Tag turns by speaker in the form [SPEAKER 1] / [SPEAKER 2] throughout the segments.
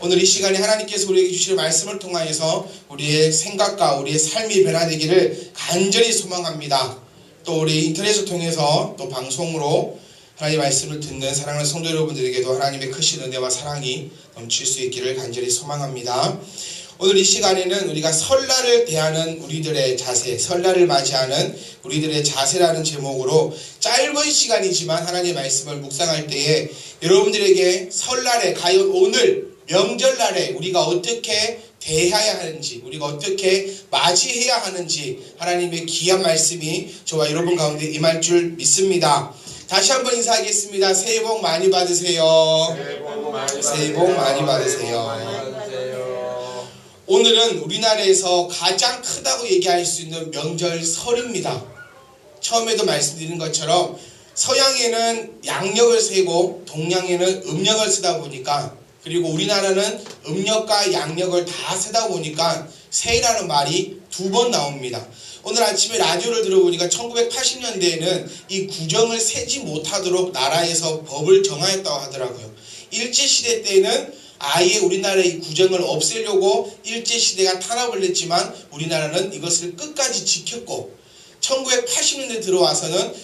[SPEAKER 1] 오늘 이 시간에 하나님께서 우리에게 주시는 말씀을 통하여서 우리의 생각과 우리의 삶이 변화되기를 간절히 소망합니다. 또 우리 인터넷을 통해서 또 방송으로 하나님의 말씀을 듣는 사랑하는 성도 여러분들에게도 하나님의 크신 은혜와 사랑이 넘칠 수 있기를 간절히 소망합니다. 오늘 이 시간에는 우리가 설날을 대하는 우리들의 자세, 설날을 맞이하는 우리들의 자세라는 제목으로 짧은 시간이지만 하나님의 말씀을 묵상할 때에 여러분들에게 설날에 과연 오늘 명절날에 우리가 어떻게 대해야 하는지, 우리가 어떻게 맞이해야 하는지 하나님의 귀한 말씀이 저와 여러분 가운데 임할 줄 믿습니다. 다시 한번 인사하겠습니다. 새해 복 많이 받으세요. 새해 복 많이 받으세요. 오늘은 우리나라에서 가장 크다고 얘기할 수 있는 명절 설입니다. 처음에도 말씀드린 것처럼 서양에는 양력을 세고 동양에는 음력을 쓰다 보니까, 그리고 우리나라는 음력과 양력을 다 세다 보니까 새해라는 말이 2번 나옵니다. 오늘 아침에 라디오를 들어보니까 1980년대에는 이 구정을 세지 못하도록 나라에서 법을 정하였다고 하더라고요. 일제시대 때는 아예 우리나라의 구정을 없애려고 일제시대가 탄압을 했지만 우리나라는 이것을 끝까지 지켰고, 1980년대 들어와서는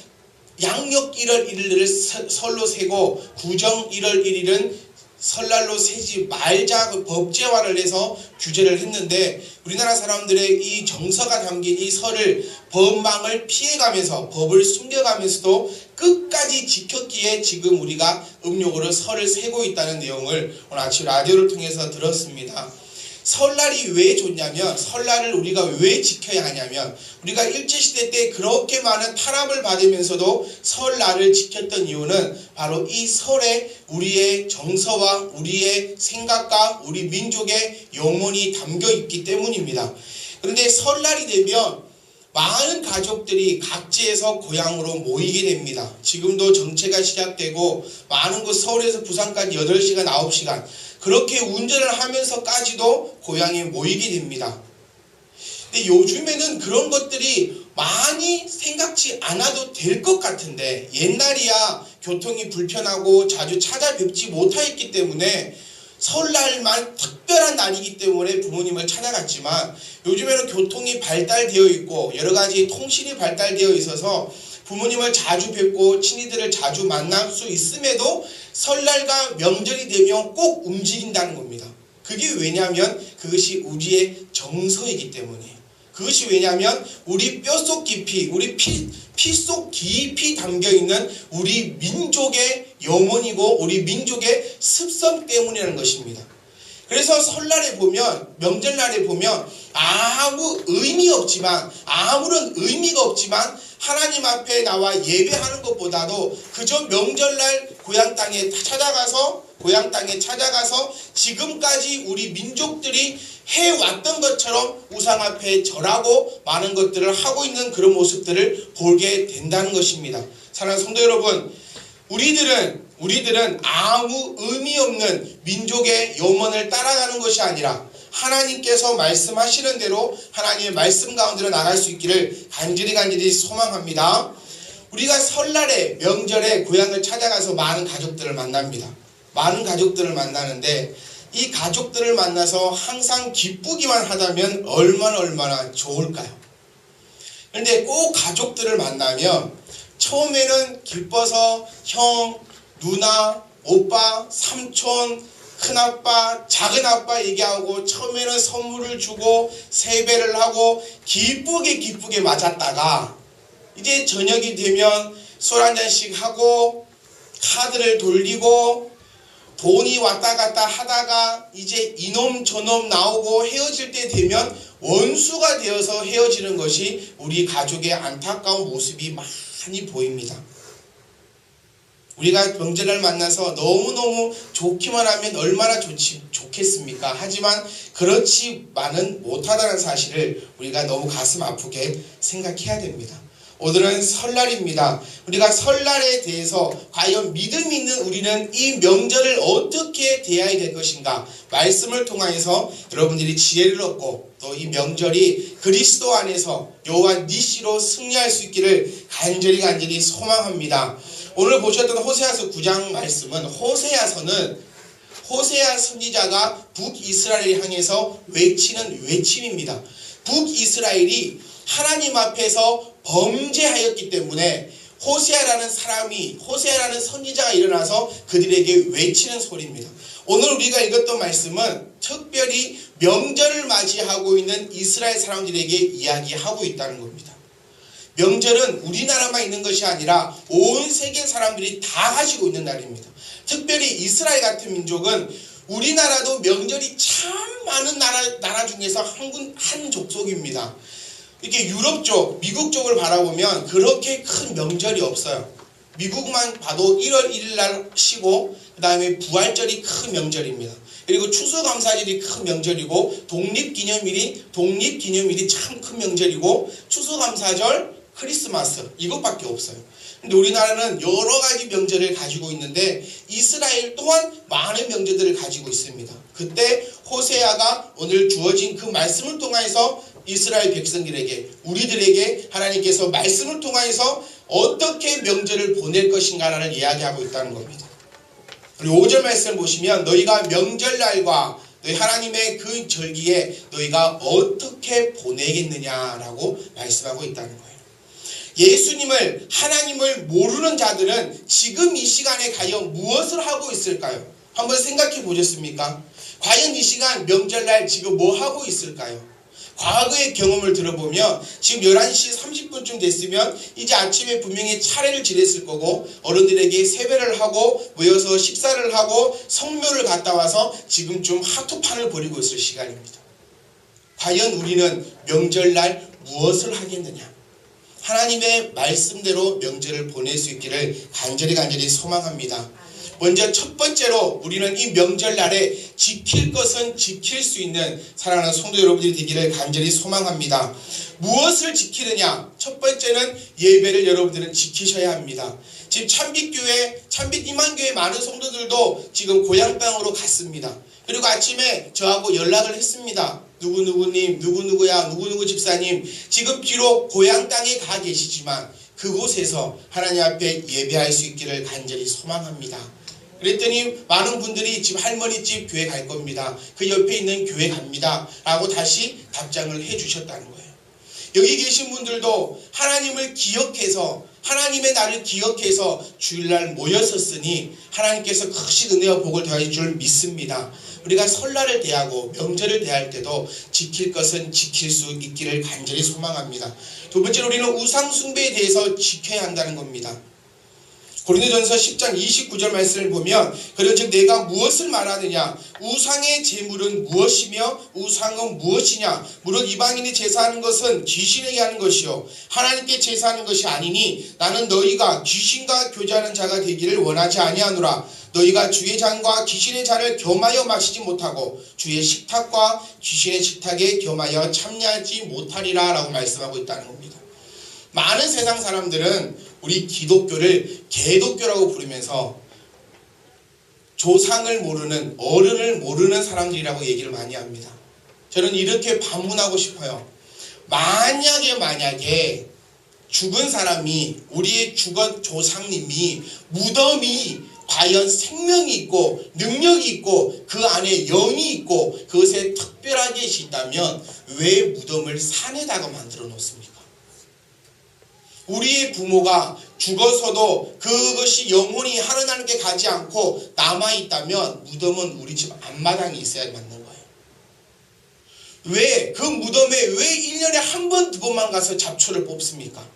[SPEAKER 1] 양력 1월 1일을 설로 세고 구정 1월 1일은 설날로 세지 말자 법제화를 해서 규제를 했는데, 우리나라 사람들의 이 정서가 담긴 이 설을 법망을 피해가면서 법을 숨겨가면서도 끝까지 지켰기에 지금 우리가 음력으로 설을 세고 있다는 내용을 오늘 아침 라디오를 통해서 들었습니다. 설날이 왜 좋냐면, 설날을 우리가 왜 지켜야 하냐면, 우리가 일제시대 때 그렇게 많은 탄압을 받으면서도 설날을 지켰던 이유는 바로 이 설에 우리의 정서와 우리의 생각과 우리 민족의 영혼이 담겨 있기 때문입니다. 그런데 설날이 되면 많은 가족들이 각지에서 고향으로 모이게 됩니다. 지금도 정체가 시작되고 많은 곳, 서울에서 부산까지 8시간, 9시간 그렇게 운전을 하면서까지도 고향에 모이게 됩니다. 근데 요즘에는 그런 것들이 많이 생각지 않아도 될 것 같은데, 옛날이야 교통이 불편하고 자주 찾아뵙지 못하였기 때문에 설날만 특별한 날이기 때문에 부모님을 찾아갔지만, 요즘에는 교통이 발달되어 있고 여러가지 통신이 발달되어 있어서 부모님을 자주 뵙고 친이들을 자주 만날 수 있음에도 설날과 명절이 되면 꼭 움직인다는 겁니다. 그게 왜냐하면 그것이 우리의 정서이기 때문이에요. 그것이 왜냐하면 우리 뼛속 깊이, 우리 피 속 깊이 담겨있는 우리 민족의 영혼이고 우리 민족의 습성 때문이라는 것입니다. 그래서 설날에 보면, 명절날에 보면 아무 의미 없지만, 아무런 의미가 없지만 하나님 앞에 나와 예배하는 것보다도 그저 명절날 고향 땅에 찾아가서 지금까지 우리 민족들이 해왔던 것처럼 우상 앞에 절하고 많은 것들을 하고 있는 그런 모습들을 보게 된다는 것입니다. 사랑하는 성도 여러분, 우리들은 아무 의미 없는 민족의 염원을 따라가는 것이 아니라 하나님께서 말씀하시는 대로 하나님의 말씀 가운데로 나갈 수 있기를 간절히 소망합니다. 우리가 설날에, 명절에 고향을 찾아가서 많은 가족들을 만납니다. 많은 가족들을 만나는데, 이 가족들을 만나서 항상 기쁘기만 하다면 얼마나 좋을까요? 그런데 꼭 가족들을 만나면 처음에는 기뻐서 형, 누나, 오빠, 삼촌, 큰아빠, 작은아빠 얘기하고 처음에는 선물을 주고 세배를 하고 기쁘게 맞았다가, 이제 저녁이 되면 술 한잔씩 하고 카드를 돌리고 돈이 왔다 갔다 하다가 이제 이놈 저놈 나오고 헤어질 때 되면 원수가 되어서 헤어지는 것이 우리 가족의 안타까운 모습이 많이 보입니다. 우리가 명절날 만나서 너무너무 좋기만 하면 얼마나 좋겠습니까? 하지만 그렇지만은 못하다는 사실을 우리가 너무 가슴 아프게 생각해야 됩니다. 오늘은 설날입니다. 우리가 설날에 대해서 과연 믿음 있는 우리는 이 명절을 어떻게 대해야 될 것인가, 말씀을 통하여서 여러분들이 지혜를 얻고 또 이 명절이 그리스도 안에서 여호와 니시로 승리할 수 있기를 간절히 소망합니다. 오늘 보셨던 호세아서 9장 말씀은, 호세아서는 호세아 선지자가 북이스라엘을 향해서 외치는 외침입니다. 북이스라엘이 하나님 앞에서 범죄하였기 때문에 호세아라는 선지자가 일어나서 그들에게 외치는 소리입니다. 오늘 우리가 읽었던 말씀은 특별히 명절을 맞이하고 있는 이스라엘 사람들에게 이야기하고 있다는 겁니다. 명절은 우리나라만 있는 것이 아니라 온 세계 사람들이 다 가지고 있는 날입니다. 특별히 이스라엘 같은 민족은 우리나라도 명절이 참 많은 나라 중에서 한 족속입니다. 이렇게 유럽 쪽, 미국 쪽을 바라보면 그렇게 큰 명절이 없어요. 미국만 봐도 1월 1일 날 쉬고 그 다음에 부활절이 큰 명절입니다. 그리고 추수감사절이 큰 명절이고 독립기념일이 참 큰 명절이고 추수감사절, 크리스마스 이것밖에 없어요. 근데 우리나라는 여러 가지 명절을 가지고 있는데 이스라엘 또한 많은 명절들을 가지고 있습니다. 그때 호세아가 오늘 주어진 그 말씀을 통해서 이스라엘 백성들에게 우리들에게 하나님께서 말씀을 통해서 어떻게 명절을 보낼 것인가를 이야기하고 있다는 겁니다. 그리고 5절 말씀을 보시면 너희가 명절날과 너희 하나님의 그 절기에 너희가 어떻게 보내겠느냐라고 말씀하고 있다는 거예요. 예수님을 하나님을 모르는 자들은 지금 이 시간에 과연 무엇을 하고 있을까요? 한번 생각해 보셨습니까? 과연 이 시간 명절날 지금 뭐 하고 있을까요? 과거의 경험을 들어보면 지금 11시 30분쯤 됐으면 이제 아침에 분명히 차례를 지냈을 거고 어른들에게 세배를 하고 모여서 식사를 하고 성묘를 갔다 와서 지금쯤 핫토판을 벌이고 있을 시간입니다. 과연 우리는 명절날 무엇을 하겠느냐? 하나님의 말씀대로 명절을 보낼 수 있기를 간절히 소망합니다. 먼저 첫 번째로 우리는 이 명절날에 지킬 것은 지킬 수 있는 사랑하는 성도 여러분들이 되기를 간절히 소망합니다. 무엇을 지키느냐? 첫 번째는 예배를 여러분들은 지키셔야 합니다. 지금 찬빛 이만교회 많은 성도들도 지금 고향방으로 갔습니다. 그리고 아침에 저하고 연락을 했습니다. 누구누구님, 누구누구야, 누구누구 집사님, 지금 비록 고향 땅에 가 계시지만 그곳에서 하나님 앞에 예배할 수 있기를 간절히 소망합니다. 그랬더니 많은 분들이 지금 할머니 집 교회 갈 겁니다. 그 옆에 있는 교회 갑니다. 라고 다시 답장을 해 주셨다는 거예요. 여기 계신 분들도 하나님을 기억해서 하나님의 날을 기억해서 주일날 모였었으니 하나님께서 크신 은혜와 복을 더하실 줄 믿습니다. 우리가 설날을 대하고 명절을 대할 때도 지킬 것은 지킬 수 있기를 간절히 소망합니다. 두 번째로 우리는 우상 숭배에 대해서 지켜야 한다는 겁니다. 고린도전서 10장 29절 말씀을 보면 그런즉 내가 무엇을 말하느냐 우상의 제물은 무엇이며 우상은 무엇이냐 무릇 이방인이 제사하는 것은 귀신에게 하는 것이요 하나님께 제사하는 것이 아니니 나는 너희가 귀신과 교제하는 자가 되기를 원하지 아니하노라. 너희가 주의 잔과 귀신의 잔을 겸하여 마시지 못하고 주의 식탁과 귀신의 식탁에 겸하여 참여하지 못하리라 라고 말씀하고 있다는 겁니다. 많은 세상 사람들은 우리 기독교를 개독교라고 부르면서 조상을 모르는 어른을 모르는 사람들이라고 얘기를 많이 합니다. 저는 이렇게 반문하고 싶어요. 만약에 죽은 사람이 우리의 죽은 조상님이 무덤이 과연 생명이 있고 능력이 있고 그 안에 영이 있고 그것에 특별한 것이 있다면 왜 무덤을 산에다가 만들어 놓습니까? 우리의 부모가 죽어서도 그것이 영혼이 하나님께 가지 않고 남아있다면 무덤은 우리 집 앞마당에 있어야 맞는 거예요. 왜? 그 무덤에 왜 1년에 한 번, 두 번만 가서 잡초를 뽑습니까?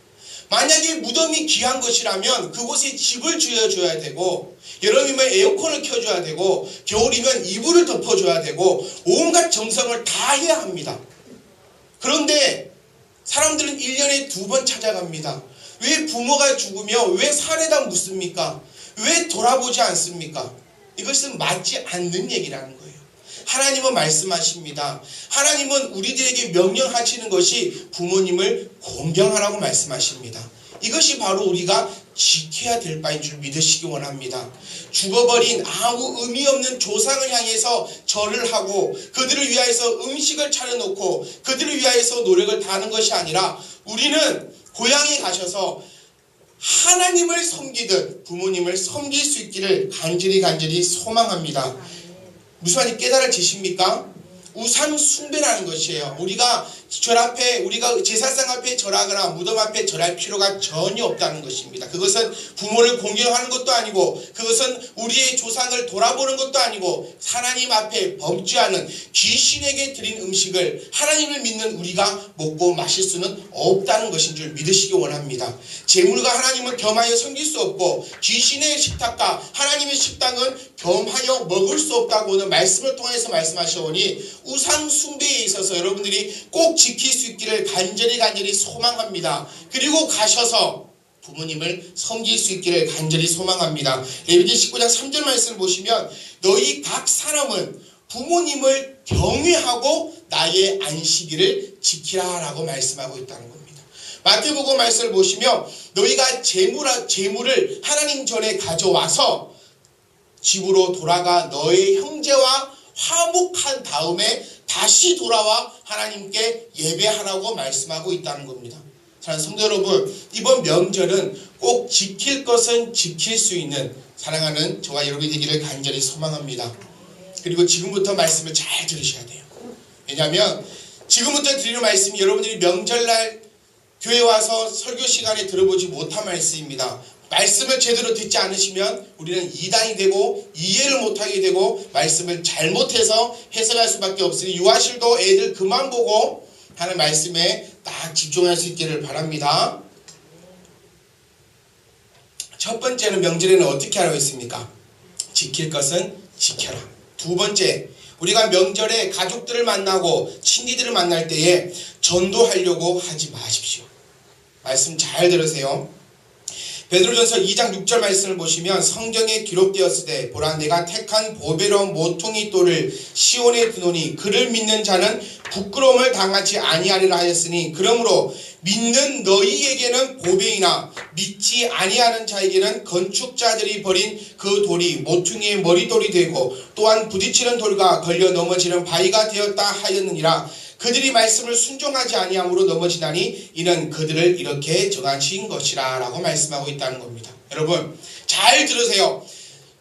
[SPEAKER 1] 만약에 무덤이 귀한 것이라면 그곳에 집을 지어줘야 되고 여름이면 에어컨을 켜줘야 되고 겨울이면 이불을 덮어줘야 되고 온갖 정성을 다 해야 합니다. 그런데 사람들은 1년에 2번 찾아갑니다. 왜 부모가 죽으면 왜 산에다 묻습니까? 왜 돌아보지 않습니까? 이것은 맞지 않는 얘기라는 거예요. 하나님은 말씀하십니다. 하나님은 우리들에게 명령하시는 것이 부모님을 공경하라고 말씀하십니다. 이것이 바로 우리가 지켜야 될 바인 줄 믿으시기 원합니다. 죽어버린 아무 의미 없는 조상을 향해서 절을 하고 그들을 위하여서 음식을 차려놓고 그들을 위하여서 노력을 다하는 것이 아니라 우리는 고향에 가셔서 하나님을 섬기듯 부모님을 섬길 수 있기를 간절히 소망합니다. 무슨 말인지 깨달아지십니까? 우상 숭배라는 것이에요. 우리가 절 앞에, 우리가 제사상 앞에 절하거나 무덤 앞에 절할 필요가 전혀 없다는 것입니다. 그것은 부모를 공경하는 것도 아니고, 그것은 우리의 조상을 돌아보는 것도 아니고, 하나님 앞에 범죄하는 귀신에게 드린 음식을 하나님을 믿는 우리가 먹고 마실 수는 없다는 것인 줄 믿으시기 원합니다. 재물과 하나님을 겸하여 섬길 수 없고, 귀신의 식탁과 하나님의 식당은 겸하여 먹을 수 없다고 오늘 말씀을 통해서 말씀하셔오니, 우상 숭배에 있어서 여러분들이 꼭 지킬 수 있기를 간절히 소망합니다. 그리고 가셔서 부모님을 섬길 수 있기를 간절히 소망합니다. 레위기 19장 3절 말씀을 보시면 너희 각 사람은 부모님을 경외하고 나의 안식일을 지키라 라고 말씀하고 있다는 겁니다. 마태복음 말씀을 보시면 너희가 재물을 하나님 전에 가져와서 집으로 돌아가 너의 형제와 화목한 다음에 다시 돌아와 하나님께 예배하라고 말씀하고 있다는 겁니다. 사랑하는 성도 여러분, 이번 명절은 꼭 지킬 것은 지킬 수 있는 사랑하는 저와 여러분이 되기를 간절히 소망합니다. 그리고 지금부터 말씀을 잘 들으셔야 돼요. 왜냐하면 지금부터 드리는 말씀이 여러분들이 명절날 교회 와서 설교 시간에 들어보지 못한 말씀입니다. 말씀을 제대로 듣지 않으시면 우리는 이단이 되고 이해를 못하게 되고 말씀을 잘못해서 해석할 수밖에 없으니 유아실도 애들 그만 보고 하는 말씀에 딱 집중할 수 있기를 바랍니다. 첫 번째는 명절에는 어떻게 하라고 했습니까? 지킬 것은 지켜라. 두 번째, 우리가 명절에 가족들을 만나고 친구들을 만날 때에 전도하려고 하지 마십시오. 말씀 잘 들으세요. 베드로전서 2장 6절 말씀을 보시면 성경에 기록되었으되 보라 내가 택한 보배로운 모퉁이 돌을 시온에 두노니 그를 믿는 자는 부끄러움을 당하지 아니하리라 하였으니 그러므로 믿는 너희에게는 보배이나 믿지 아니하는 자에게는 건축자들이 버린 그 돌이 모퉁이의 머리돌이 되고 또한 부딪히는 돌과 걸려 넘어지는 바위가 되었다 하였느니라. 그들이 말씀을 순종하지 아니함으로 넘어지다니 이는 그들을 이렇게 정하신 것이라 라고 말씀하고 있다는 겁니다. 여러분 잘 들으세요.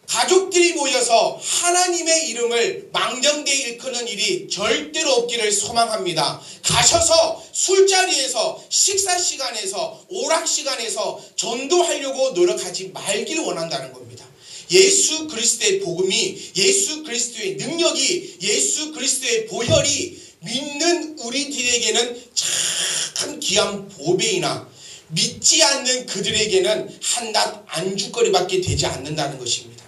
[SPEAKER 1] 가족들이 모여서 하나님의 이름을 망령되이 일컫는 일이 절대로 없기를 소망합니다. 가셔서 술자리에서 식사시간에서 오락시간에서 전도하려고 노력하지 말기를 원한다는 겁니다. 예수 그리스도의 복음이, 예수 그리스도의 능력이, 예수 그리스도의 보혈이 믿는 우리들에게는 참 귀한 보배이나 믿지 않는 그들에게는 한낱 안주거리밖에 되지 않는다는 것입니다.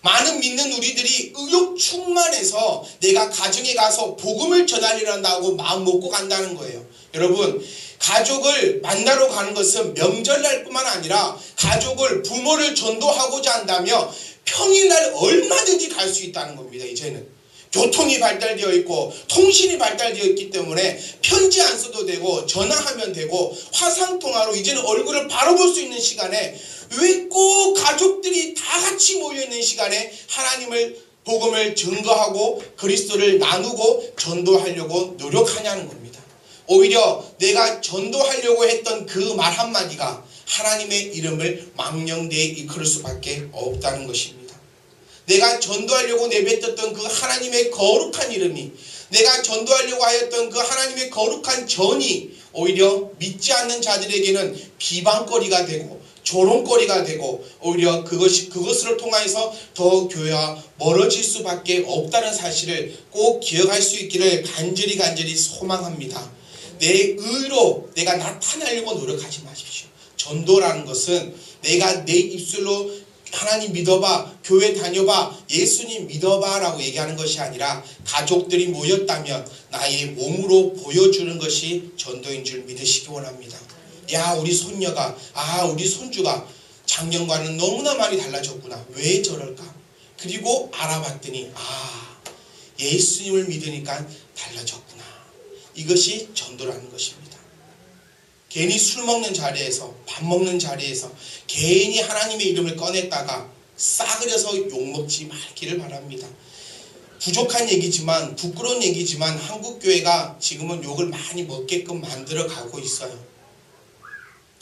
[SPEAKER 1] 많은 믿는 우리들이 의욕 충만해서 내가 가정에 가서 복음을 전하려고 한다고 마음 먹고 간다는 거예요. 여러분 가족을 만나러 가는 것은 명절날 뿐만 아니라 가족을 부모를 전도하고자 한다면 평일날 얼마든지 갈 수 있다는 겁니다. 이제는 교통이 발달되어 있고 통신이 발달되어 있기 때문에 편지 안 써도 되고 전화하면 되고 화상통화로 이제는 얼굴을 바로 볼 수 있는 시간에 왜 꼭 가족들이 다 같이 모여있는 시간에 하나님을 복음을 증거하고 그리스도를 나누고 전도하려고 노력하냐는 겁니다. 오히려 내가 전도하려고 했던 그 말 한마디가 하나님의 이름을 망령되이 이끌 수밖에 없다는 것입니다. 내가 전도하려고 내뱉었던 그 하나님의 거룩한 이름이, 내가 전도하려고 하였던 그 하나님의 거룩한 전이 오히려 믿지 않는 자들에게는 비방거리가 되고 조롱거리가 되고 오히려 그것을 통해서 더 교회와 멀어질 수밖에 없다는 사실을 꼭 기억할 수 있기를 간절히 소망합니다. 내 의로 내가 나타나려고 노력하지 마십시오. 전도라는 것은 내가 내 입술로 하나님 믿어봐, 교회 다녀봐, 예수님 믿어봐 라고 얘기하는 것이 아니라 가족들이 모였다면 나의 몸으로 보여주는 것이 전도인 줄 믿으시기 원합니다. 야 우리 손녀가, 우리 손주가 작년과는 너무나 많이 달라졌구나. 왜 저럴까? 그리고 알아봤더니 예수님을 믿으니까 달라졌구나. 이것이 전도라는 것입니다. 괜히 술 먹는 자리에서, 밥 먹는 자리에서 괜히 하나님의 이름을 꺼냈다가 싸그려서 욕먹지 말기를 바랍니다. 부족한 얘기지만, 부끄러운 얘기지만 한국교회가 지금은 욕을 많이 먹게끔 만들어 가고 있어요.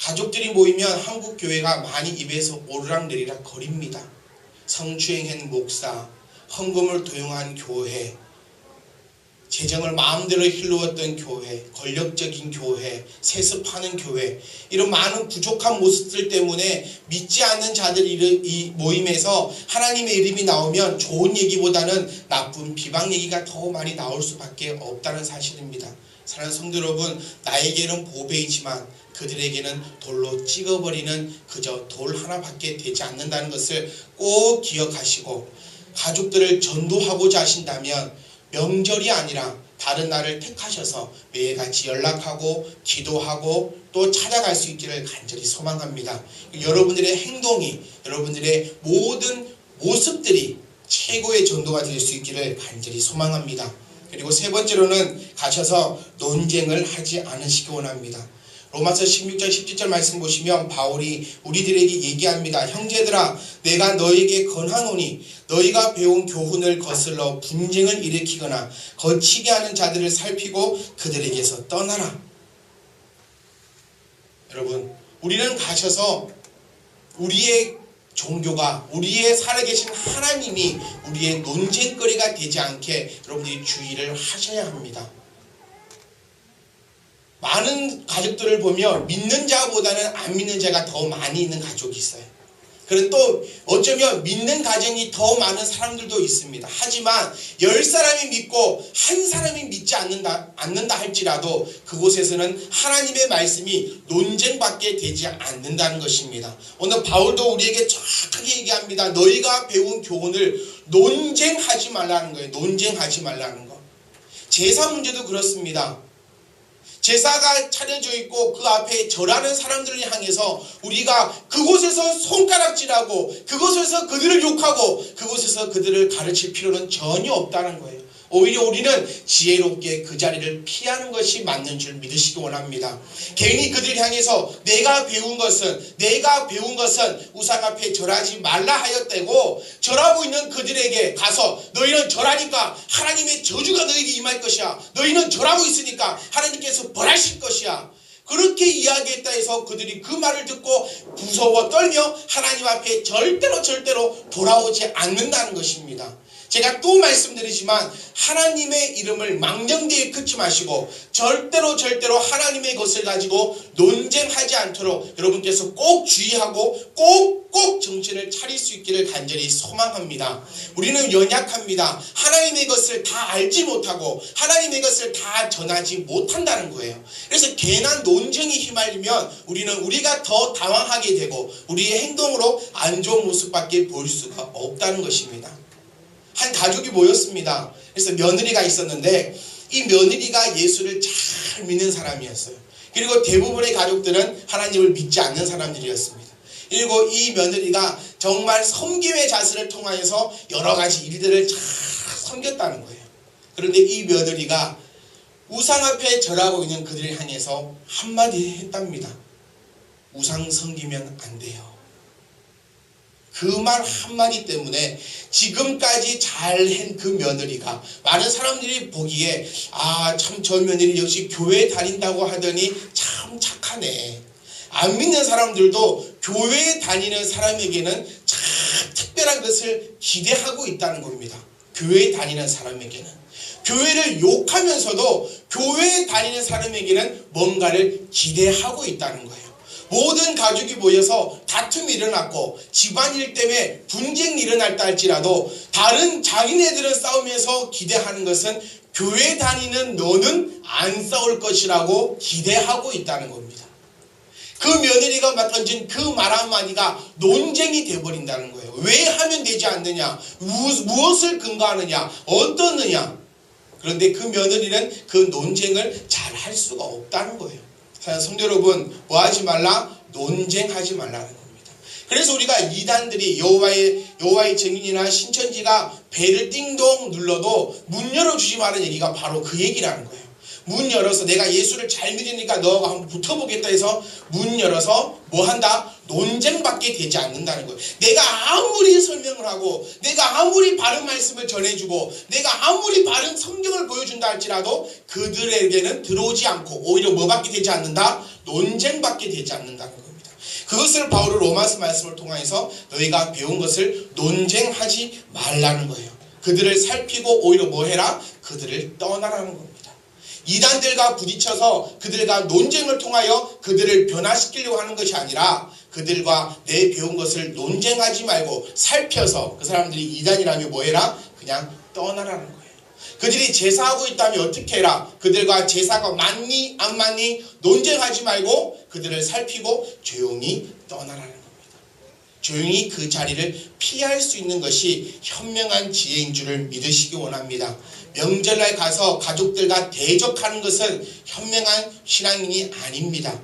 [SPEAKER 1] 가족들이 모이면 한국교회가 많이 입에서 오르락내리락 거립니다. 성추행한 목사, 헌금을 도용한 교회, 재정을 마음대로 힐루었던 교회, 권력적인 교회, 세습하는 교회, 이런 많은 부족한 모습들 때문에 믿지 않는 자들 이 모임에서 하나님의 이름이 나오면 좋은 얘기보다는 나쁜 비방 얘기가 더 많이 나올 수밖에 없다는 사실입니다. 사랑하는 성도 여러분, 나에게는 보배이지만 그들에게는 돌로 찍어버리는 그저 돌 하나밖에 되지 않는다는 것을 꼭 기억하시고, 가족들을 전도하고자 하신다면 명절이 아니라 다른 날을 택하셔서 매일같이 연락하고 기도하고 또 찾아갈 수 있기를 간절히 소망합니다. 여러분들의 행동이, 여러분들의 모든 모습들이 최고의 전도가 될 수 있기를 간절히 소망합니다. 그리고 세 번째로는 가셔서 논쟁을 하지 않으시기 원합니다. 로마서 16장 17절 말씀 보시면 바울이 우리들에게 얘기합니다. 형제들아, 내가 너에게 권하노니 너희가 배운 교훈을 거슬러 분쟁을 일으키거나 거치게 하는 자들을 살피고 그들에게서 떠나라. 여러분, 우리는 가셔서 우리의 종교가, 우리의 살아계신 하나님이 우리의 논쟁거리가 되지 않게 여러분들이 주의를 하셔야 합니다. 많은 가족들을 보면 믿는 자보다는 안 믿는 자가 더 많이 있는 가족이 있어요. 그리고 또 어쩌면 믿는 가정이 더 많은 사람들도 있습니다. 하지만 10사람이 믿고 한 사람이 믿지 않는다 할지라도 그곳에서는 하나님의 말씀이 논쟁밖에 되지 않는다는 것입니다. 오늘 바울도 우리에게 정확하게 얘기합니다. 너희가 배운 교훈을 논쟁하지 말라는 거예요. 논쟁하지 말라는 거. 제사 문제도 그렇습니다. 제사가 차려져 있고 그 앞에 절하는 사람들을 향해서 우리가 그곳에서 손가락질하고 그곳에서 그들을 욕하고 그곳에서 그들을 가르칠 필요는 전혀 없다는 거예요. 오히려 우리는 지혜롭게 그 자리를 피하는 것이 맞는 줄 믿으시기 원합니다. 괜히 그들을 향해서 내가 배운 것은 우상 앞에 절하지 말라 하였다고 절하고 있는 그들에게 가서 너희는 절하니까 하나님의 저주가 너에게 임할 것이야. 너희는 절하고 있으니까 하나님께서 벌하실 것이야. 그렇게 이야기했다 해서 그들이 그 말을 듣고 무서워 떨며 하나님 앞에 절대로 돌아오지 않는다는 것입니다. 제가 또 말씀드리지만 하나님의 이름을 망령되이 끊지 마시고 절대로 하나님의 것을 가지고 논쟁하지 않도록 여러분께서 꼭 주의하고 꼭 정신을 차릴 수 있기를 간절히 소망합니다. 우리는 연약합니다. 하나님의 것을 다 알지 못하고 하나님의 것을 다 전하지 못한다는 거예요. 그래서 괜한 논쟁이 휘말리면 우리가 더 당황하게 되고 우리의 행동으로 안 좋은 모습밖에 보일 수가 없다는 것입니다. 한 가족이 모였습니다. 그래서 며느리가 있었는데 이 며느리가 예수를 잘 믿는 사람이었어요. 그리고 대부분의 가족들은 하나님을 믿지 않는 사람들이었습니다. 그리고 이 며느리가 정말 섬김의 자세를 통하여서 여러 가지 일들을 잘 섬겼다는 거예요. 그런데 이 며느리가 우상 앞에 절하고 있는 그들을 향해서 한마디 했답니다. 우상 섬기면 안 돼요. 그 말 한마디 때문에 지금까지 잘한 그 며느리가 많은 사람들이 보기에 참 저 며느리 역시 교회 다닌다고 하더니 참 착하네. 안 믿는 사람들도 교회 다니는 사람에게는 참 특별한 것을 기대하고 있다는 겁니다. 교회 다니는 사람에게는. 교회를 욕하면서도 교회 다니는 사람에게는 뭔가를 기대하고 있다는 거예요. 모든 가족이 모여서 다툼이 일어났고 집안일 때문에 분쟁이 일어났다 할지라도 다른 자기네들은 싸우면서 기대하는 것은 교회 다니는 너는 안 싸울 것이라고 기대하고 있다는 겁니다. 그 며느리가 던진 그 말 한마디가 논쟁이 되어버린다는 거예요. 왜 하면 되지 않느냐, 무엇을 근거하느냐, 어떻느냐. 그런데 그 며느리는 그 논쟁을 잘 할 수가 없다는 거예요. 성도 여러분, 뭐하지 말라? 논쟁하지 말라는 겁니다. 그래서 우리가 이단들이 여호와의 증인이나 신천지가 배를 띵동 눌러도 문 열어주지 말라는 얘기가 바로 그 얘기라는 거예요. 문 열어서 내가 예수를 잘 믿으니까 너가 한번 붙어보겠다 해서 문 열어서 뭐한다? 논쟁밖에 되지 않는다는 거예요. 내가 아무리 설명을 하고 내가 아무리 바른 말씀을 전해주고 내가 아무리 바른 성경을 보여준다 할지라도 그들에게는 들어오지 않고 오히려 뭐밖에 되지 않는다? 논쟁밖에 되지 않는다는 겁니다. 그것을 바울은 로마서 말씀을 통해서 너희가 배운 것을 논쟁하지 말라는 거예요. 그들을 살피고 오히려 뭐 해라? 그들을 떠나라는 겁니다. 이단들과 부딪혀서 그들과 논쟁을 통하여 그들을 변화시키려고 하는 것이 아니라 그들과 내 배운 것을 논쟁하지 말고 살펴서 그 사람들이 이단이라면 뭐 해라? 그냥 떠나라는 거예요. 그들이 제사하고 있다면 어떻게 해라? 그들과 제사가 맞니 안 맞니 논쟁하지 말고 그들을 살피고 조용히 떠나라는 겁니다. 조용히 그 자리를 피할 수 있는 것이 현명한 지혜인 줄을 믿으시기 원합니다. 명절날 가서 가족들과 대적하는 것은 현명한 신앙인이 아닙니다.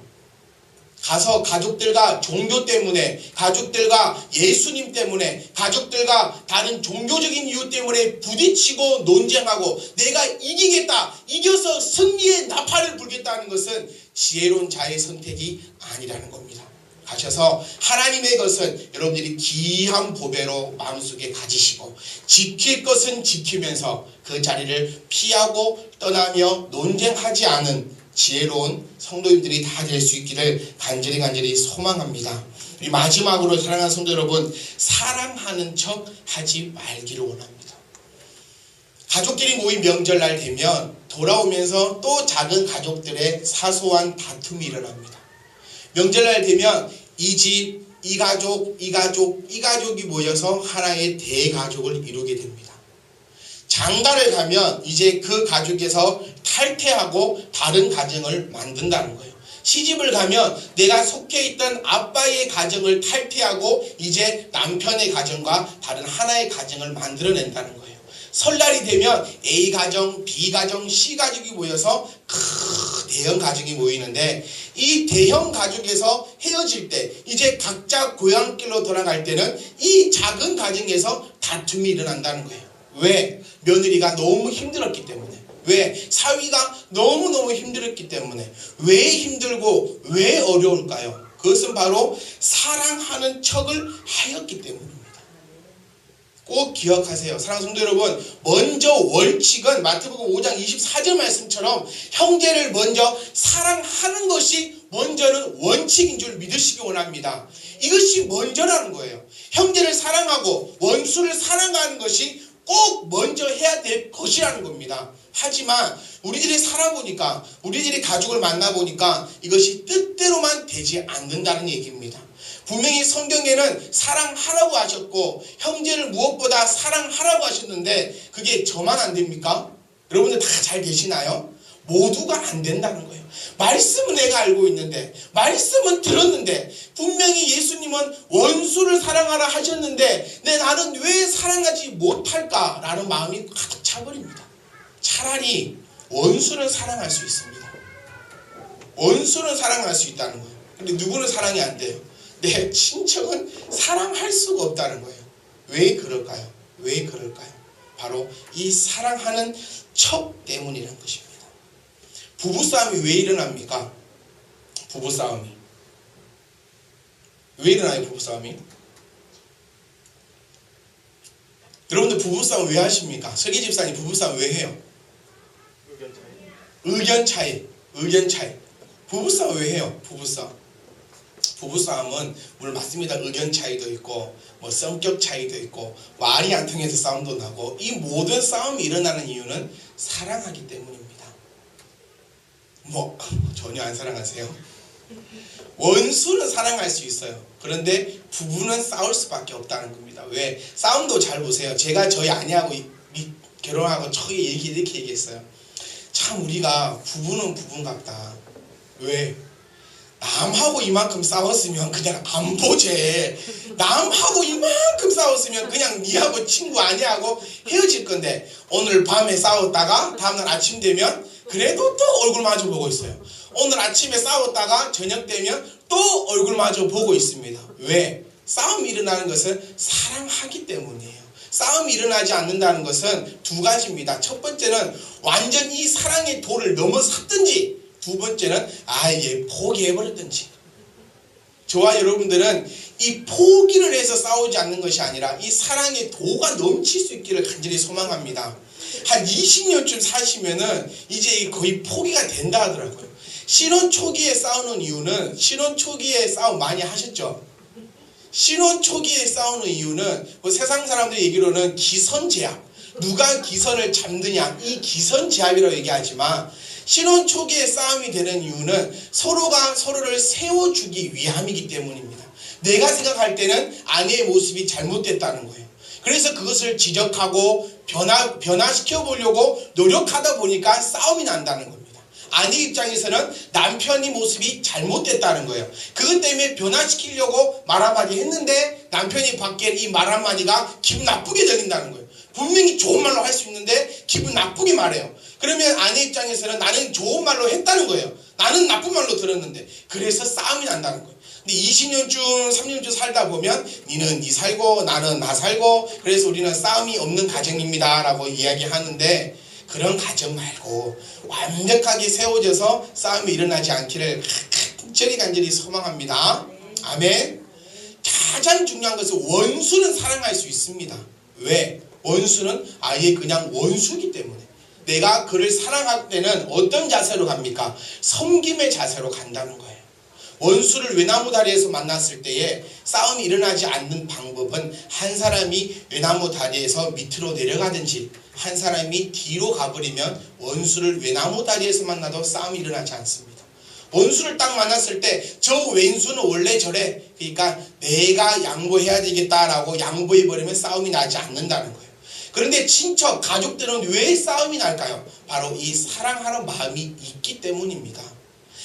[SPEAKER 1] 가서 가족들과 종교 때문에, 가족들과 예수님 때문에, 가족들과 다른 종교적인 이유 때문에 부딪히고 논쟁하고 내가 이기겠다, 이겨서 승리의 나팔을 불겠다는 것은 지혜로운 자의 선택이 아니라는 겁니다. 가셔서 하나님의 것은 여러분들이 귀한 보배로 마음속에 가지시고 지킬 것은 지키면서 그 자리를 피하고 떠나며 논쟁하지 않은 지혜로운 성도님들이 다 될 수 있기를 간절히 소망합니다. 우리 마지막으로 사랑하는 성도 여러분, 사랑하는 척 하지 말기를 원합니다. 가족끼리 모인 명절날 되면 돌아오면서 또 작은 가족들의 사소한 다툼이 일어납니다. 명절날 되면 이 집, 이 가족, 이 가족, 이 가족이 모여서 하나의 대가족을 이루게 됩니다. 장가를 가면 이제 그 가족에서 탈퇴하고 다른 가정을 만든다는 거예요. 시집을 가면 내가 속해 있던 아빠의 가정을 탈퇴하고 이제 남편의 가정과 다른 하나의 가정을 만들어낸다는 거예요. 설날이 되면 A 가정, B 가정, C 가족이 모여서 대형 가족이 모이는데 이 대형 가족에서 헤어질 때 이제 각자 고향길로 돌아갈 때는 이 작은 가정에서 다툼이 일어난다는 거예요. 왜? 며느리가 너무 힘들었기 때문에. 왜? 사위가 너무너무 힘들었기 때문에. 왜 힘들고 왜 어려울까요? 그것은 바로 사랑하는 척을 하였기 때문입니다. 꼭 기억하세요. 사랑하는 성도 여러분, 먼저 월칙은 마태복음 5장 24절 말씀처럼 형제를 먼저 사랑하는 것이 먼저는 원칙인 줄 믿으시기 원합니다. 이것이 먼저라는 거예요. 형제를 사랑하고 원수를 사랑하는 것이 꼭 먼저 해야 될 것이라는 겁니다. 하지만 우리들이 살아보니까, 우리들이 가족을 만나보니까 이것이 뜻대로만 되지 않는다는 얘기입니다. 분명히 성경에는 사랑하라고 하셨고 형제를 무엇보다 사랑하라고 하셨는데 그게 저만 안 됩니까? 여러분들 다 잘 계시나요? 모두가 안 된다는 거예요. 말씀은 내가 알고 있는데, 말씀은 들었는데, 분명히 예수님은 원수를 사랑하라 하셨는데 나는 왜 사랑하지 못할까라는 마음이 가득 차버립니다. 차라리 원수는 사랑할 수 있습니다. 원수는 사랑할 수 있다는 거예요. 근데 누구는 사랑이 안 돼요? 내 친척은 사랑할 수가 없다는 거예요. 왜 그럴까요? 왜 그럴까요? 바로 이 사랑하는 척 때문이라는 것입니다. 부부싸움이 왜 일어납니까? 부부싸움이 왜 일어나요? 부부싸움이? 여러분들 부부싸움 왜 하십니까? 설계 집사님 부부싸움 왜 해요? 의견 차이. 부부싸움 왜 해요? 부부싸움은 물론 맞습니다. 의견 차이도 있고 뭐 성격 차이도 있고 말이 안 통해서 싸움도 나고 이 모든 싸움이 일어나는 이유는 사랑하기 때문입니다. 뭐 전혀 안 사랑하세요? 원수는 사랑할 수 있어요. 그런데 부부는 싸울 수밖에 없다는 겁니다. 왜? 싸움도 잘 보세요. 제가 저희 아내하고 결혼하고 저희 이렇게 얘기했어요. 참 우리가 부부는 부부인갑다. 왜? 남하고 이만큼 싸웠으면 그냥 안 보재. 남하고 이만큼 싸웠으면 그냥 니하고 친구 아니하고 헤어질 건데 오늘 밤에 싸웠다가 다음날 아침 되면 그래도 또 얼굴 마주 보고 있어요. 오늘 아침에 싸웠다가 저녁 되면 또 얼굴 마주 보고 있습니다. 왜? 싸움이 일어나는 것은 사랑하기 때문이에요. 싸움이 일어나지 않는다는 것은 두 가지입니다. 첫 번째는 완전 이 사랑의 도를 넘어섰든지, 두 번째는 아예 포기해버렸든지. 저와 여러분들은 이 포기를 해서 싸우지 않는 것이 아니라 이 사랑의 도가 넘칠 수 있기를 간절히 소망합니다. 한 20년쯤 사시면은 이제 거의 포기가 된다 하더라고요. 신혼 초기에 싸우는 이유는, 신혼 초기에 싸움 많이 하셨죠? 신혼 초기에 싸우는 이유는 뭐 세상 사람들이 얘기로는 기선제압, 누가 기선을 잡느냐, 이 기선제압이라고 얘기하지만 신혼 초기에 싸움이 되는 이유는 서로가 서로를 세워주기 위함이기 때문입니다. 내가 생각할 때는 아내의 모습이 잘못됐다는 거예요. 그래서 그것을 지적하고 변화시켜 보려고 노력하다 보니까 싸움이 난다는 겁니다. 아내 입장에서는 남편이 모습이 잘못됐다는 거예요. 그것 때문에 변화시키려고 말 한마디 했는데 남편이 밖에 이 말 한마디가 기분 나쁘게 들린다는 거예요. 분명히 좋은 말로 할 수 있는데 기분 나쁘게 말해요. 그러면 아내 입장에서는 나는 좋은 말로 했다는 거예요. 나는 나쁜 말로 들었는데. 그래서 싸움이 난다는 거예요. 근데 20년쯤 30년쯤 살다 보면 니는 니 살고 나는 나 살고 그래서 우리는 싸움이 없는 가정입니다 라고 이야기하는데, 그런 가정 말고 완벽하게 세워져서 싸움이 일어나지 않기를 간절히 소망합니다. 아멘. 가장 중요한 것은 원수는 사랑할 수 있습니다. 왜? 원수는 아예 그냥 원수이기 때문에. 내가 그를 사랑할 때는 어떤 자세로 갑니까? 섬김의 자세로 간다는 거예요. 원수를 외나무 다리에서 만났을 때에 싸움이 일어나지 않는 방법은 한 사람이 외나무 다리에서 밑으로 내려가든지 한 사람이 뒤로 가버리면 원수를 외나무 다리에서 만나도 싸움이 일어나지 않습니다. 원수를 딱 만났을 때 저 왼수는 원래 저래, 그러니까 내가 양보해야 되겠다라고 양보해버리면 싸움이 나지 않는다는 거예요. 그런데 친척, 가족들은 왜 싸움이 날까요? 바로 이 사랑하는 마음이 있기 때문입니다.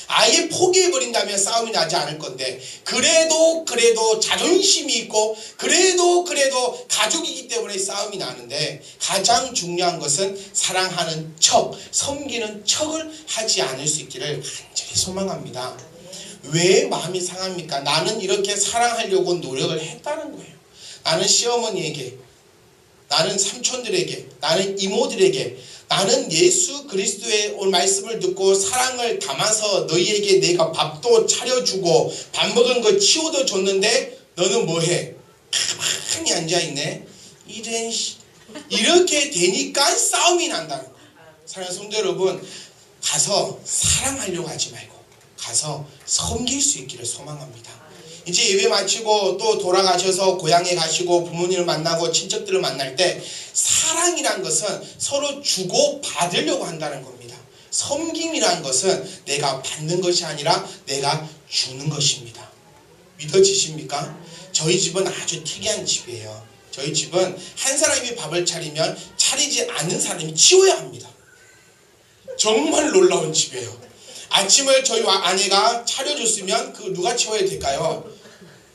[SPEAKER 1] 아예 포기해버린다면 싸움이 나지 않을 건데, 그래도 자존심이 있고 그래도 가족이기 때문에 싸움이 나는데, 가장 중요한 것은 사랑하는 척, 섬기는 척을 하지 않을 수 있기를 간절히 소망합니다. 왜 마음이 상합니까? 나는 이렇게 사랑하려고 노력을 했다는 거예요. 나는 시어머니에게, 나는 삼촌들에게, 나는 이모들에게, 나는 예수 그리스도의 말씀을 듣고 사랑을 담아서 너희에게 내가 밥도 차려주고 밥 먹은 거 치워도 줬는데 너는 뭐해? 가만히 앉아있네. 이렇게 되니까 싸움이 난다는 거예요. 사랑하는 성도 여러분, 가서 사랑하려고 하지 말고 가서 섬길 수 있기를 소망합니다. 이제 예배 마치고 또 돌아가셔서 고향에 가시고 부모님을 만나고 친척들을 만날 때 사랑이란 것은 서로 주고 받으려고 한다는 겁니다. 섬김이란 것은 내가 받는 것이 아니라 내가 주는 것입니다. 믿어지십니까? 저희 집은 아주 특이한 집이에요. 저희 집은 한 사람이 밥을 차리면 차리지 않는 사람이 치워야 합니다. 정말 놀라운 집이에요. 아침을 저희 아내가 차려줬으면 그 누가 치워야 될까요?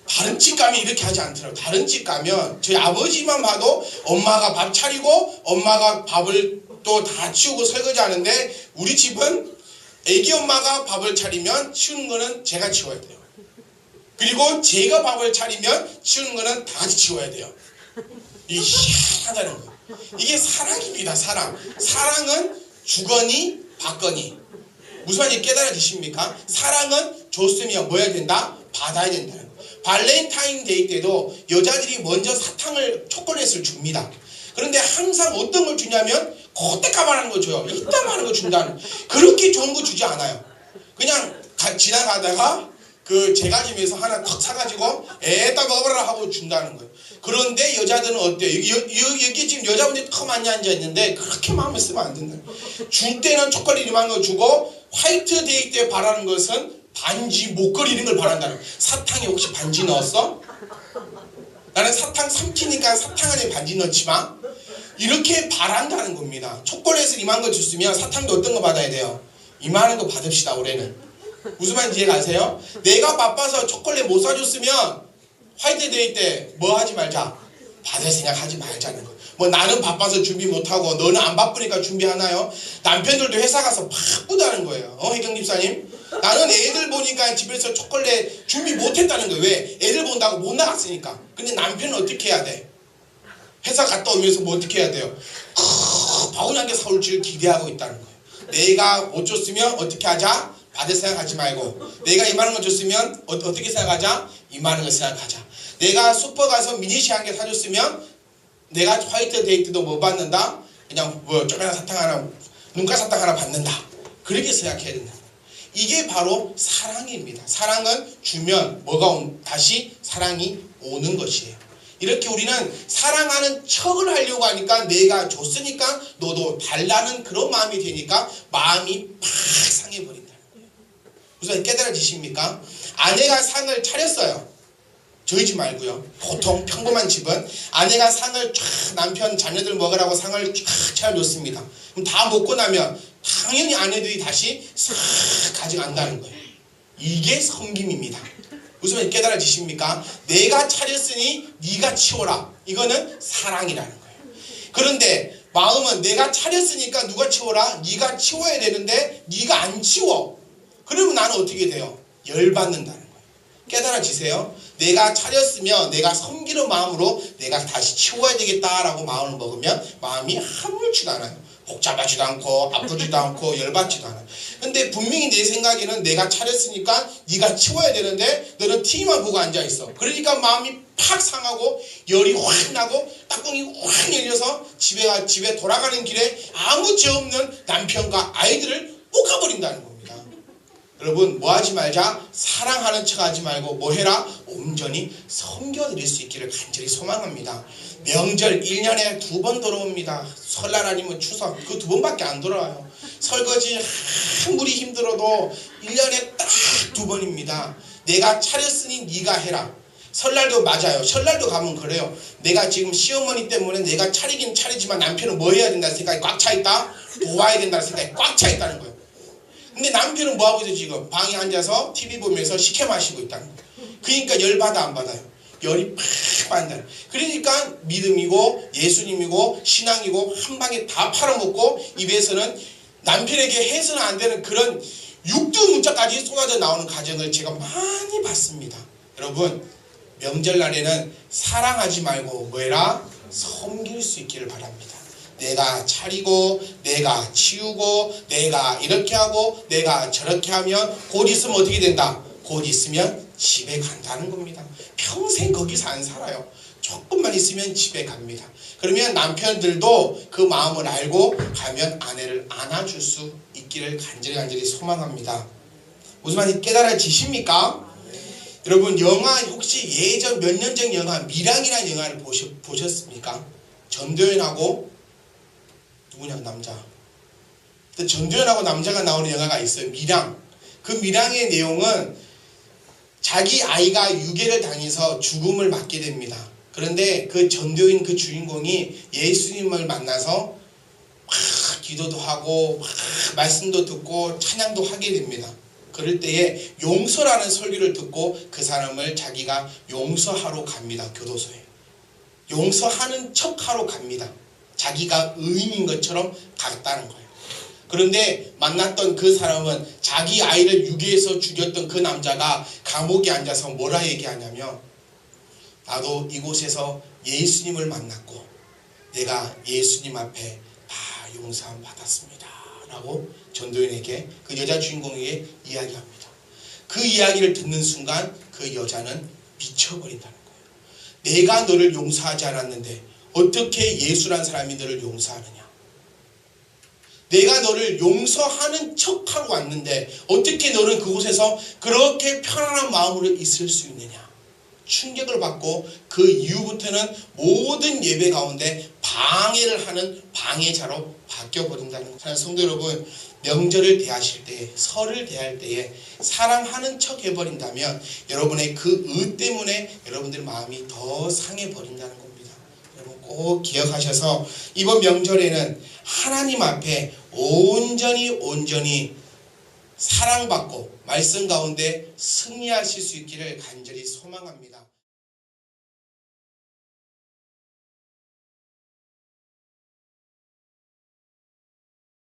[SPEAKER 1] 다른 집 가면 이렇게 하지 않더라고요. 다른 집 가면 저희 아버지만 봐도 엄마가 밥 차리고 엄마가 밥을 또 다 치우고 설거지 하는데, 우리 집은 애기 엄마가 밥을 차리면 치우는 거는 제가 치워야 돼요. 그리고 제가 밥을 차리면 치우는 거는 다 같이 치워야 돼요. 이게 희한하다는 거예요. 이게 사랑입니다. 사랑은 주거니 받거니. 무슨 말인지 깨달아지십니까? 사랑은 줬으면 뭐 해야 된다? 받아야 된다는 거예요. 발렌타인데이 때도 여자들이 먼저 초콜릿을 줍니다. 그런데 항상 어떤 걸 주냐면 콧대까만한 거 줘요. 이따만한 거 준다는. 그렇게 좋은 거 주지 않아요. 그냥 지나가다가 그 제과점에서 하나 탁 사가지고 에따 먹어라 하고 준다는 거예요. 그런데 여자들은 어때요? 여기 지금 여자분들이 더 많이 앉아있는데 그렇게 마음을 쓰면 안 된다. 줄 때는 초콜릿 이만 거 주고, 화이트데이 때 바라는 것은 반지, 목걸이 이런 걸 바란다는 거예요. 사탕에 혹시 반지 넣었어? 나는 사탕 삼키니까 사탕 안에 반지 넣지 마. 이렇게 바란다는 겁니다. 초콜릿을 이만 거 줬으면 사탕도 어떤 거 받아야 돼요? 이만한 거 받읍시다 올해는. 무슨 말인지 이해 가세요? 내가 바빠서 초콜릿 못 사줬으면 화이트데이 때 뭐 하지 말자. 받을 생각 하지 말자는 거. 뭐 나는 바빠서 준비 못하고 너는 안 바쁘니까 준비하나요? 남편들도 회사 가서 바쁘다는 거예요. 혜경 집사님? 나는 애들 보니까 집에서 초콜릿 준비 못했다는 거예요. 왜? 애들 본다고 못 나갔으니까. 근데 남편은 어떻게 해야 돼? 회사 갔다 오면서 뭐 어떻게 해야 돼요? 바구니하게 사올 줄 기대하고 있다는 거예요. 내가 못 줬으면 어떻게 하자? 받을 생각하지 말고, 내가 이만한 거 줬으면 어떻게 생각하자? 이만한 거 생각하자. 내가 슈퍼 가서 미니시 한 개 사줬으면 내가 화이트 데이트도 못 받는다. 그냥 뭐 조그만한 사탕 하나, 눈가 사탕 하나 받는다. 그렇게 생각해야 된다. 이게 바로 사랑입니다. 사랑은 주면 다시 사랑이 오는 것이에요. 이렇게 우리는 사랑하는 척을 하려고 하니까 내가 줬으니까 너도 달라는 그런 마음이 되니까 마음이 팍 상해버린다. 우선 깨달아지십니까? 아내가 상을 차렸어요. 저희 집 말고요. 보통 평범한 집은 아내가 상을 쫙 남편 자녀들 먹으라고 상을 쫙 차려줬습니다. 그럼 다 먹고 나면 당연히 아내들이 다시 싹 가져간다는 거예요. 이게 섬김입니다. 무슨 말인지 깨달아지십니까? 내가 차렸으니 네가 치워라. 이거는 사랑이라는 거예요. 그런데 마음은 내가 차렸으니까 누가 치워라? 네가 치워야 되는데 네가 안 치워. 그러면 나는 어떻게 돼요? 열받는다는 거예요. 깨달아지세요? 내가 차렸으면 내가 섬기는 마음으로 내가 다시 치워야 되겠다라고 마음을 먹으면 마음이 아무렇지도 않아요. 복잡하지도 않고 아프지도 않고 열받지도 않아요. 근데 분명히 내 생각에는 내가 차렸으니까 네가 치워야 되는데 너는 TV만 보고 앉아있어. 그러니까 마음이 팍 상하고 열이 확 나고 뚜껑이 확 열려서 집에 돌아가는 길에 아무 죄 없는 남편과 아이들을 볶아버린다는 겁니다. 여러분 뭐 하지 말자? 사랑하는 척 하지 말고 뭐 해라? 온전히 섬겨드릴 수 있기를 간절히 소망합니다. 명절 1년에 2번 돌아옵니다. 설날 아니면 추석 그 2번밖에 안 돌아와요. 설거지 아무리 힘들어도 1년에 딱 2번입니다. 내가 차렸으니 네가 해라. 설날도 맞아요. 설날도 가면 그래요. 내가 지금 시어머니 때문에 내가 차리긴 차리지만 남편은 뭐 해야 된다는 생각이 꽉 차 있다? 도와야 된다는 생각이 꽉 차 있다는 거예요. 근데 남편은 뭐 하고 있어 지금? 방에 앉아서 TV 보면서 식혜 마시고 있다는 거예요. 그러니까 열받아 안 받아요? 열이 팍 받는다. 그러니까 믿음이고 예수님이고 신앙이고 한 방에 다 팔아먹고 입에서는 남편에게 해서는 안 되는 그런 육두 문자까지 쏟아져 나오는 가정을 제가 많이 봤습니다. 여러분 명절날에는 사랑하지 말고 뭐해라? 섬길 수 있기를 바랍니다. 내가 차리고 내가 치우고 내가 이렇게 하고 내가 저렇게 하면 곧 있으면 어떻게 된다? 곧 있으면 집에 간다는 겁니다. 평생 거기서 안 살아요. 조금만 있으면 집에 갑니다. 그러면 남편들도 그 마음을 알고 가면 아내를 안아줄 수 있기를 간절히 소망합니다. 무슨 말인지 깨달아지십니까? 여러분 영화 혹시 예전 몇 년 전 영화 밀양이라는 영화를 보셨습니까? 전도연하고 누구냐 남자. 전도연하고 남자가 나오는 영화가 있어요. 밀양. 그 밀양의 내용은 자기 아이가 유괴를 당해서 죽음을 맞게 됩니다. 그런데 그 전도연 그 주인공이 예수님을 만나서 막 기도도 하고 막 말씀도 듣고 찬양도 하게 됩니다. 그럴 때에 용서라는 설교를 듣고 그 사람을 자기가 용서하러 갑니다. 교도소에. 용서하는 척하러 갑니다. 자기가 의인인 것처럼 갔다는 거예요. 그런데 만났던 그 사람은 자기 아이를 유괴해서 죽였던 그 남자가 감옥에 앉아서 뭐라 얘기하냐면 나도 이곳에서 예수님을 만났고 내가 예수님 앞에 다 용서함 받았습니다. 라고 전도연에게 그 여자 주인공에게 이야기합니다. 그 이야기를 듣는 순간 그 여자는 미쳐버린다는 거예요. 내가 너를 용서하지 않았는데 어떻게 예수란 사람이 너를 용서하느냐? 내가 너를 용서하는 척하고 왔는데 어떻게 너는 그곳에서 그렇게 편안한 마음으로 있을 수 있느냐? 충격을 받고 그 이후부터는 모든 예배 가운데 방해를 하는 방해자로 바뀌어버린다는 거예요. 성도 여러분, 명절을 대하실 때, 설을 대할 때에 사랑하는 척 해버린다면 여러분의 그 의 때문에 여러분들의 마음이 더 상해버린다는 겁니다. 여러분 꼭 기억하셔서 이번 명절에는 하나님 앞에 온전히 사랑받고 말씀 가운데 승리하실 수 있기를 간절히 소망합니다.